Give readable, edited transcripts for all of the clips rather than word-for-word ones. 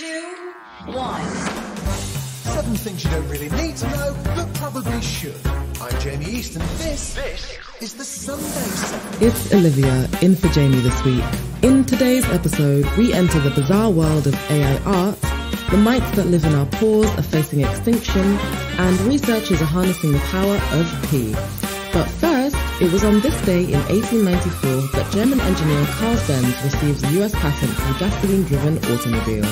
2, 1. 7 things you don't really need to know, but probably should. I'm Jamie East, and this is the Sunday segment. It's Olivia, in for Jamie this week. In today's episode, we enter the bizarre world of AI art, the mites that live in our pores are facing extinction, and researchers are harnessing the power of pee. But first, it was on this day in 1894 that German engineer Carl Benz receives a US patent for a gasoline-driven automobile.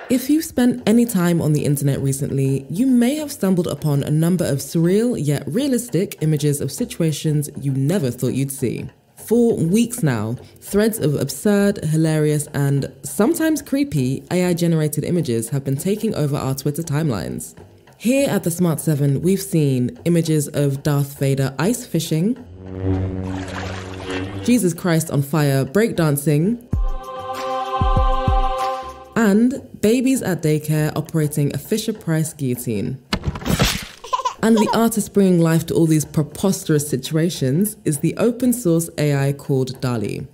If you've spent any time on the internet recently, you may have stumbled upon a number of surreal yet realistic images of situations you never thought you'd see. For weeks now, threads of absurd, hilarious, and sometimes creepy AI-generated images have been taking over our Twitter timelines. Here at the Smart 7, we've seen images of Darth Vader ice fishing, Jesus Christ on fire breakdancing, and babies at daycare operating a Fisher-Price guillotine. And the artist bringing life to all these preposterous situations is the open source AI called DALI.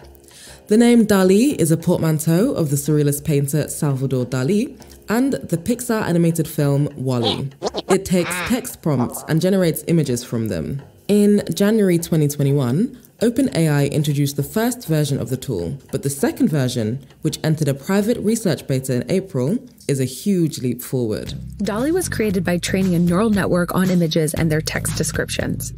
The name DALI is a portmanteau of the surrealist painter Salvador Dali and the Pixar animated film WALL-E. It takes text prompts and generates images from them. In January 2021, OpenAI introduced the first version of the tool, but the second version, which entered a private research beta in April, is a huge leap forward. DALI was created by training a neural network on images and their text descriptions.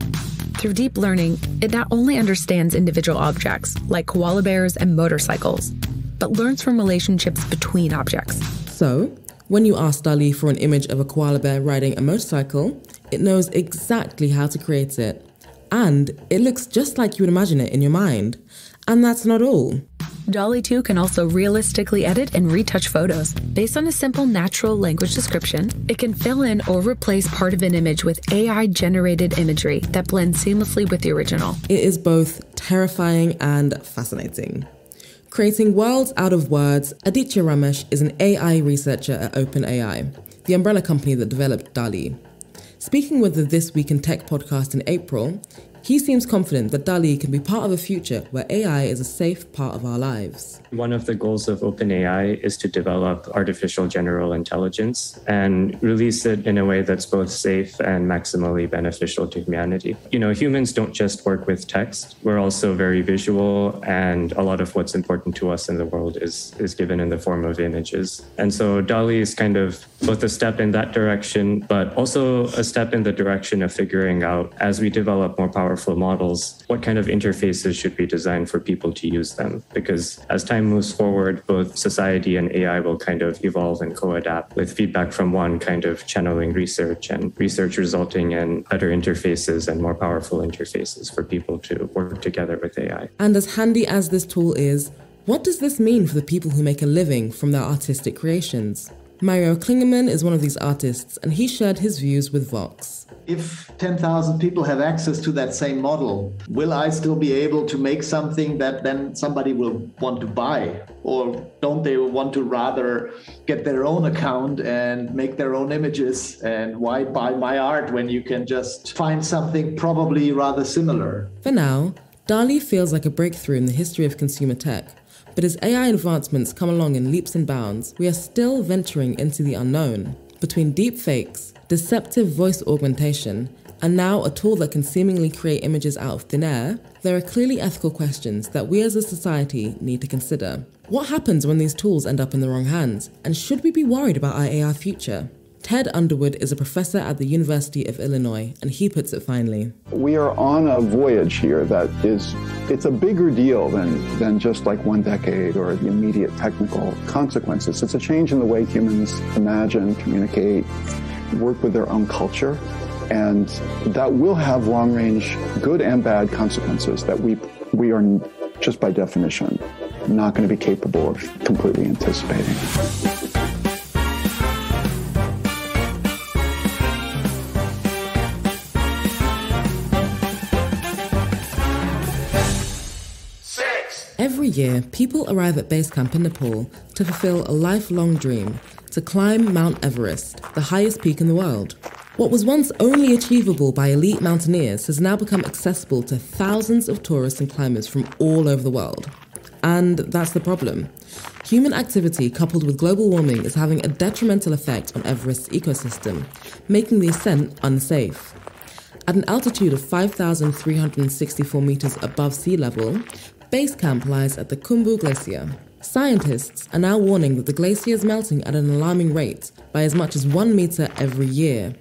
Through deep learning, it not only understands individual objects, like koala bears and motorcycles, but learns from relationships between objects. So, when you ask DALI for an image of a koala bear riding a motorcycle, it knows exactly how to create it. And it looks just like you would imagine it in your mind. And that's not all. DALI 2 can also realistically edit and retouch photos. Based on a simple natural language description, it can fill in or replace part of an image with AI-generated imagery that blends seamlessly with the original. It is both terrifying and fascinating. Creating worlds out of words, Aditya Ramesh is an AI researcher at OpenAI, the umbrella company that developed DALI. Speaking with the This Week in Tech podcast in April, he seems confident that DALI can be part of a future where AI is a safe part of our lives. One of the goals of OpenAI is to develop artificial general intelligence and release it in a way that's both safe and maximally beneficial to humanity. You know, humans don't just work with text. We're also very visual, and a lot of what's important to us in the world is given in the form of images. And so DALI is kind of both a step in that direction, but also a step in the direction of figuring out, as we develop more powerful models, what kind of interfaces should be designed for people to use them? Because as time moves forward, both society and AI will kind of evolve and co-adapt, with feedback from one kind of channeling research and research resulting in better interfaces and more powerful interfaces for people to work together with AI. And as handy as this tool is, what does this mean for the people who make a living from their artistic creations? Mario Klingemen is one of these artists, and he shared his views with Vox. If 10,000 people have access to that same model, will I still be able to make something that then somebody will want to buy? Or don't they want to rather get their own account and make their own images? And why buy my art when you can just find something probably rather similar? For now, DALI feels like a breakthrough in the history of consumer tech. But as AI advancements come along in leaps and bounds, we are still venturing into the unknown. Between deepfakes, deceptive voice augmentation, and now a tool that can seemingly create images out of thin air, there are clearly ethical questions that we as a society need to consider. What happens when these tools end up in the wrong hands? And should we be worried about our AI future? Ted Underwood is a professor at the University of Illinois, and he puts it finely. We are on a voyage here that it's a bigger deal than just like 1 decade or the immediate technical consequences. It's a change in the way humans imagine, communicate, work with their own culture, and that will have long-range good and bad consequences that we are, just by definition, not going to be capable of completely anticipating. Every year, people arrive at base camp in Nepal to fulfill a lifelong dream, to climb Mount Everest, the highest peak in the world. What was once only achievable by elite mountaineers has now become accessible to thousands of tourists and climbers from all over the world. And that's the problem. Human activity coupled with global warming is having a detrimental effect on Everest's ecosystem, making the ascent unsafe. At an altitude of 5,364 meters above sea level, base camp lies at the Khumbu Glacier. Scientists are now warning that the glacier is melting at an alarming rate by as much as 1 meter every year.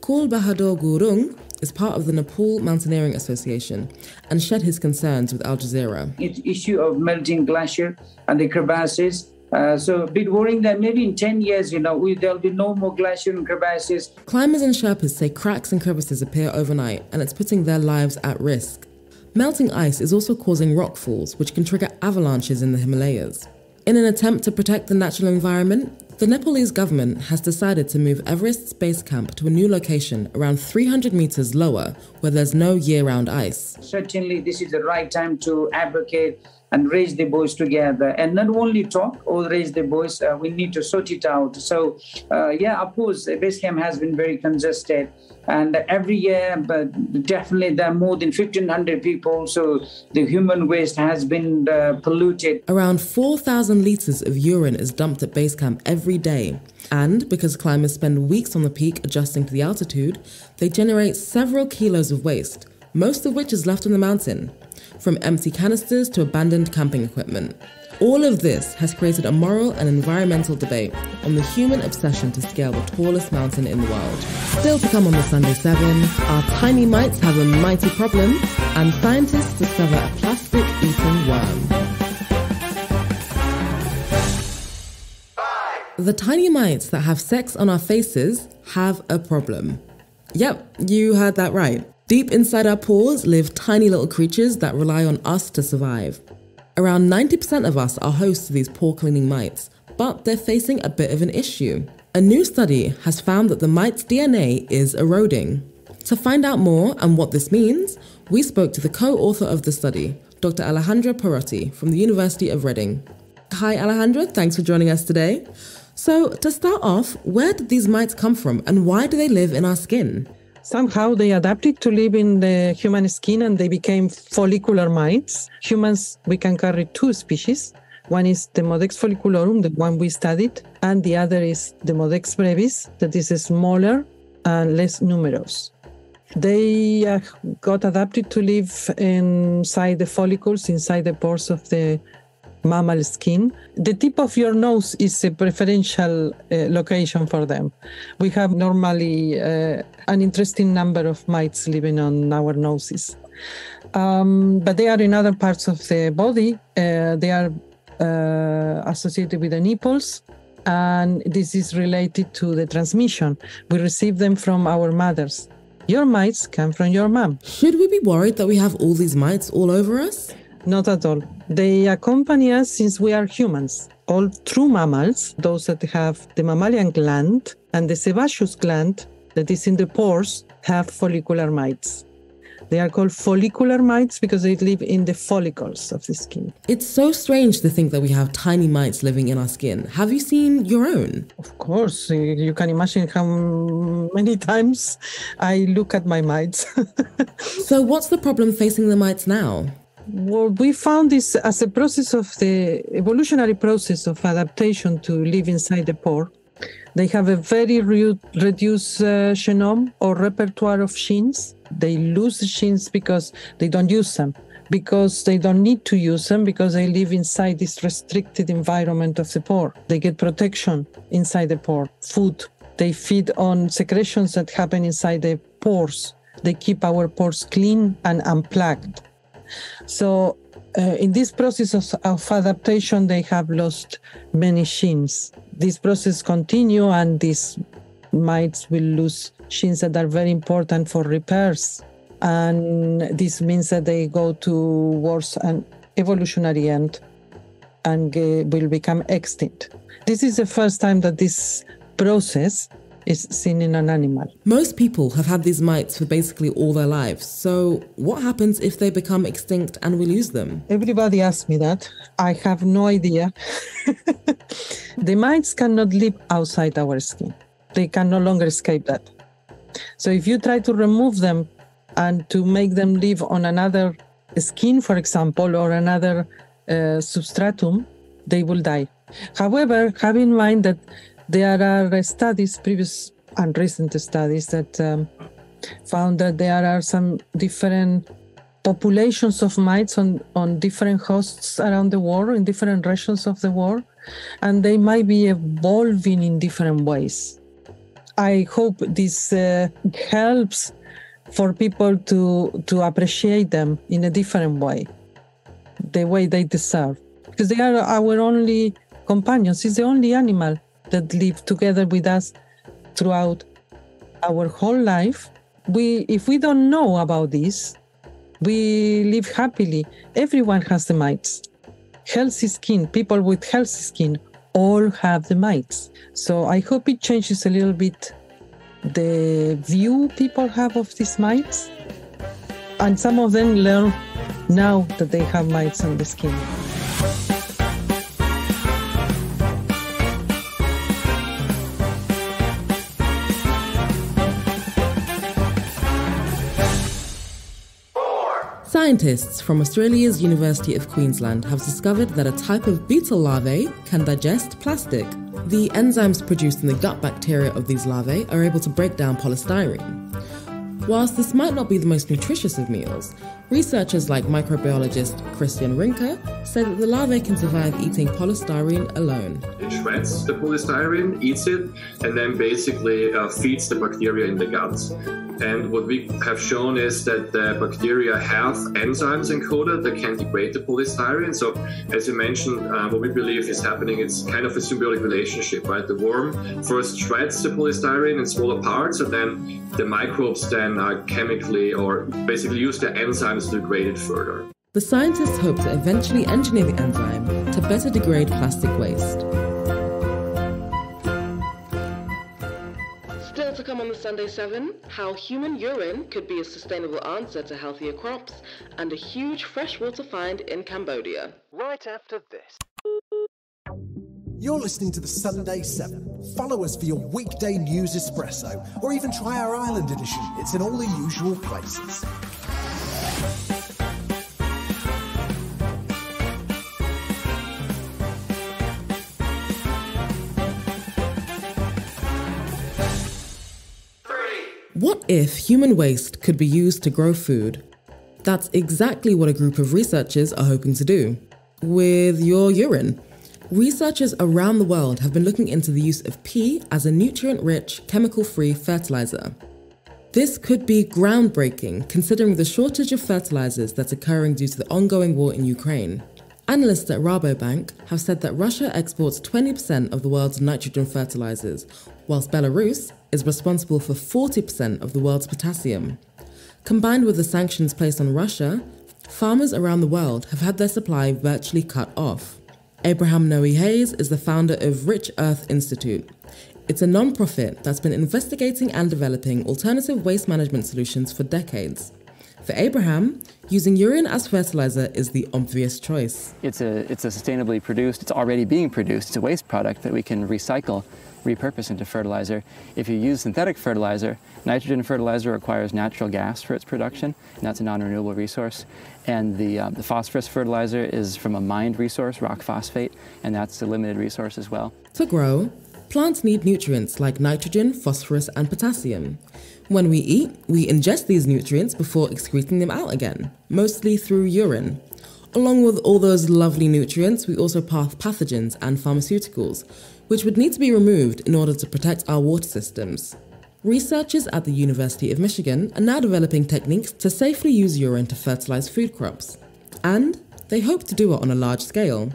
Bahador Gurung is part of the Nepal Mountaineering Association and shared his concerns with Al Jazeera. It's issue of melting glacier and the crevasses. So a bit worrying that maybe in 10 years, there'll be no more glacier and crevasses. Climbers and Sherpas say cracks and crevices appear overnight and it's putting their lives at risk. Melting ice is also causing rockfalls, which can trigger avalanches in the Himalayas. In an attempt to protect the natural environment, the Nepalese government has decided to move Everest's base camp to a new location around 300 meters lower, where there's no year-round ice. Certainly, this is the right time to advocate and raise the voice together, and not only talk or raise the voice, we need to sort it out. So, of course, the base camp has been very congested, and every year, but definitely there are more than 1,500 people, so the human waste has been polluted. Around 4,000 litres of urine is dumped at base camp every day, and because climbers spend weeks on the peak adjusting to the altitude, they generate several kilos of waste, most of which is left on the mountain, from empty canisters to abandoned camping equipment. All of this has created a moral and environmental debate on the human obsession to scale the tallest mountain in the world. Still to come on the Sunday 7, our tiny mites have a mighty problem, and scientists discover a plastic-eating worm. The tiny mites that have sex on our faces have a problem. Yep, you heard that right. Deep inside our pores live tiny little creatures that rely on us to survive. Around 90% of us are hosts to these pore-cleaning mites, but they're facing a bit of an issue. A new study has found that the mite's DNA is eroding. To find out more and what this means, we spoke to the co-author of the study, Dr. Alejandra Perotti from the University of Reading. Hi Alejandra, thanks for joining us today. So to start off, where did these mites come from and why do they live in our skin? Somehow they adapted to live in the human skin and they became follicular mites. Humans, we can carry two species. One is the Modex folliculorum, the one we studied, and the other is the Modex brevis, that is smaller and less numerous. They got adapted to live inside the follicles, inside the pores of the mammal skin. The tip of your nose is a preferential location for them. We have normally an interesting number of mites living on our noses. But they are in other parts of the body. They are associated with the nipples, and this is related to the transmission. We receive them from our mothers. Your mites come from your mom. Should we be worried that we have all these mites all over us? Not at all. They accompany us since we are humans. All true mammals, those that have the mammalian gland and the sebaceous gland that is in the pores, have follicular mites. They are called follicular mites because they live in the follicles of the skin. It's so strange to think that we have tiny mites living in our skin. Have you seen your own? Of course. You can imagine how many times I look at my mites. So what's the problem facing the mites now? Well, we found this as a process of the evolutionary process of adaptation to live inside the pore. They have a very reduced genome or repertoire of genes. They lose the genes because they don't use them, because they don't need to use them, because they live inside this restricted environment of the pore. They get protection inside the pore, food. They feed on secretions that happen inside the pores. They keep our pores clean and unplugged. So in this process of adaptation, they have lost many genes. This process continues, and these mites will lose genes that are very important for repairs. And this means that they go towards an evolutionary end and will become extinct. This is the first time that this process is seen in an animal. Most people have had these mites for basically all their lives. So what happens if they become extinct and we lose them? Everybody asks me that. I have no idea. The mites cannot live outside our skin. They can no longer escape that. So if you try to remove them and to make them live on another skin, for example, or another substratum, they will die. However, have in mind that there are studies, previous and recent studies, that found that there are some different populations of mites on different hosts around the world, in different regions of the world, and they might be evolving in different ways. I hope this helps for people to appreciate them in a different way, the way they deserve. Because they are our only companions. It's the only animal that live together with us throughout our whole life. If we don't know about this, we live happily. Everyone has the mites. Healthy skin, people with healthy skin, all have the mites. So I hope it changes a little bit the view people have of these mites. And some of them learn now that they have mites on the skin. Scientists from Australia's University of Queensland have discovered that a type of beetle larvae can digest plastic. The enzymes produced in the gut bacteria of these larvae are able to break down polystyrene. Whilst this might not be the most nutritious of meals, researchers like microbiologist Rinke say that the larvae can survive eating polystyrene alone. It shreds the polystyrene, eats it, and then basically feeds the bacteria in the gut. And what we have shown is that the bacteria have enzymes encoded that can degrade the polystyrene. So as you mentioned, what we believe is happening, it's kind of a symbiotic relationship, right? The worm first shreds the polystyrene in smaller parts, and then the microbes then chemically or basically use the enzymes to degrade it further. The scientists hope to eventually engineer the enzyme to better degrade plastic waste. Still to come on the Sunday 7, how human urine could be a sustainable answer to healthier crops, and a huge freshwater find in Cambodia. Right after this. You're listening to the Sunday 7. Follow us for your weekday news espresso, or even try our Island edition. It's in all the usual places. What if human waste could be used to grow food? That's exactly what a group of researchers are hoping to do with your urine. Researchers around the world have been looking into the use of pee as a nutrient-rich, chemical-free fertilizer. This could be groundbreaking considering the shortage of fertilizers that's occurring due to the ongoing war in Ukraine. Analysts at Rabobank have said that Russia exports 20% of the world's nitrogen fertilizers, whilst Belarus is responsible for 40% of the world's potassium. Combined with the sanctions placed on Russia, farmers around the world have had their supply virtually cut off. Abraham Noe-Hays is the founder of Rich Earth Institute. It's a non-profit that's been investigating and developing alternative waste management solutions for decades. For Abraham, using urine as fertilizer is the obvious choice. It's a sustainably produced, it's already being produced, it's a waste product that we can recycle, repurpose into fertilizer. If you use synthetic fertilizer, nitrogen fertilizer requires natural gas for its production, and that's a non-renewable resource. And the phosphorus fertilizer is from a mined resource, rock phosphate, and that's a limited resource as well. To grow, plants need nutrients like nitrogen, phosphorus, and potassium. When we eat, we ingest these nutrients before excreting them out again, mostly through urine. Along with all those lovely nutrients, we also pass pathogens and pharmaceuticals, which would need to be removed in order to protect our water systems. Researchers at the University of Michigan are now developing techniques to safely use urine to fertilize food crops. And they hope to do it on a large scale.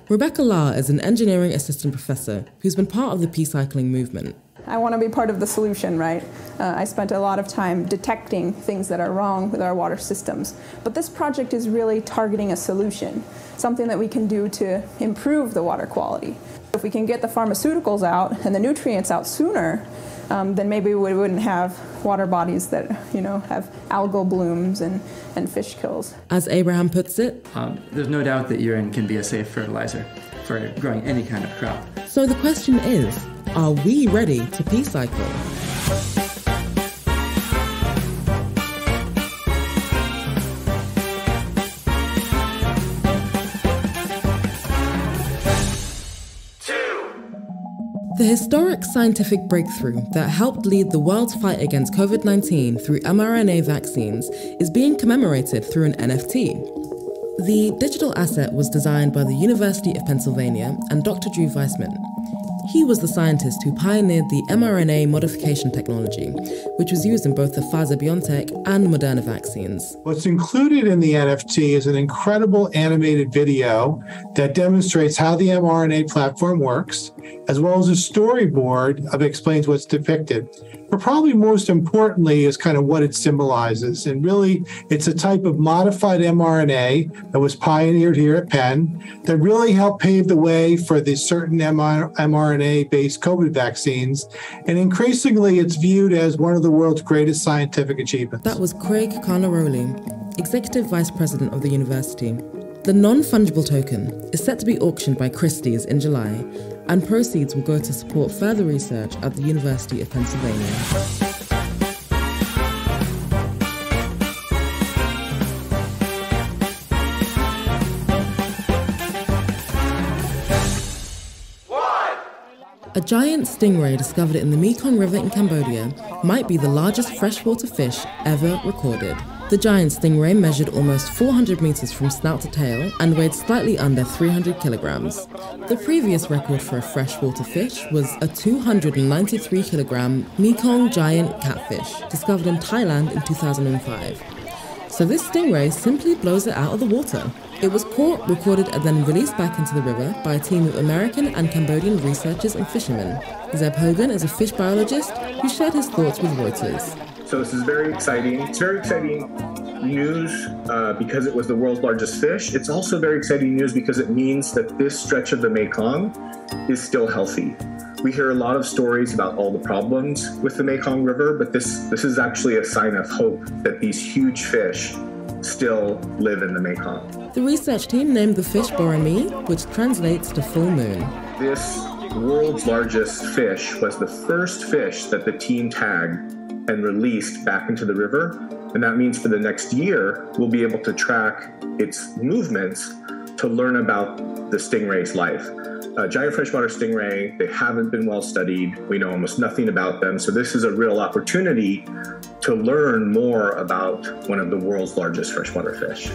Rebecca Lahr is an engineering assistant professor who's been part of the Peecycling movement. I want to be part of the solution, right? I spent a lot of time detecting things that are wrong with our water systems. But this project is really targeting a solution, something that we can do to improve the water quality. If we can get the pharmaceuticals out and the nutrients out sooner, then maybe we wouldn't have water bodies that, have algal blooms and fish kills. As Abraham puts it, there's no doubt that urine can be a safe fertilizer for growing any kind of crop. So the question is, are we ready to Peecycle? The historic scientific breakthrough that helped lead the world's fight against COVID-19 through mRNA vaccines is being commemorated through an NFT. The digital asset was designed by the University of Pennsylvania and Dr. Drew Weissman. He was the scientist who pioneered the mRNA modification technology, which was used in both the Pfizer-BioNTech and Moderna vaccines. What's included in the NFT is an incredible animated video that demonstrates how the mRNA platform works, as well as a storyboard that explains what's depicted. But probably most importantly is kind of what it symbolizes. And really, it's a type of modified mRNA that was pioneered here at Penn that really helped pave the way for the certain mRNA-based COVID vaccines. And increasingly, it's viewed as one of the world's greatest scientific achievements. That was Craig Carnaroli, Executive Vice President of the university. The non-fungible token is set to be auctioned by Christie's in July, and proceeds will go to support further research at the University of Pennsylvania. A giant stingray discovered in the Mekong River in Cambodia might be the largest freshwater fish ever recorded. The giant stingray measured almost 400 meters from snout to tail and weighed slightly under 300 kilograms. The previous record for a freshwater fish was a 293 kilogram Mekong giant catfish discovered in Thailand in 2005. So this stingray simply blows it out of the water. It was caught, recorded, and then released back into the river by a team of American and Cambodian researchers and fishermen. Zeb Hogan is a fish biologist who shared his thoughts with Reuters. So this is very exciting. It's very exciting news because it was the world's largest fish. It's also very exciting news because it means that this stretch of the Mekong is still healthy. We hear a lot of stories about all the problems with the Mekong River, but this is actually a sign of hope that these huge fish still live in the Mekong. The research team named the fish Borami, which translates to full moon. This world's largest fish was the first fish that the team tagged and released back into the river. And that means for the next year, we'll be able to track its movements to learn about the stingray's life. Giant freshwater stingray, they haven't been well studied. We know almost nothing about them. So this is a real opportunity to learn more about one of the world's largest freshwater fish.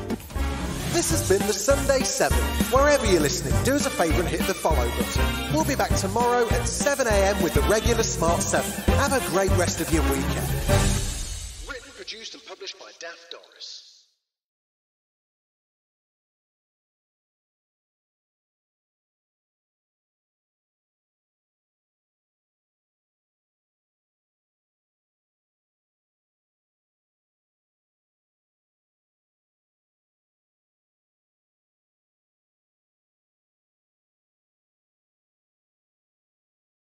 This has been the Sunday 7. Wherever you're listening, do us a favour and hit the follow button. We'll be back tomorrow at 7 a.m. with the regular Smart 7. Have a great rest of your weekend. Written, produced and published by Daft Doris.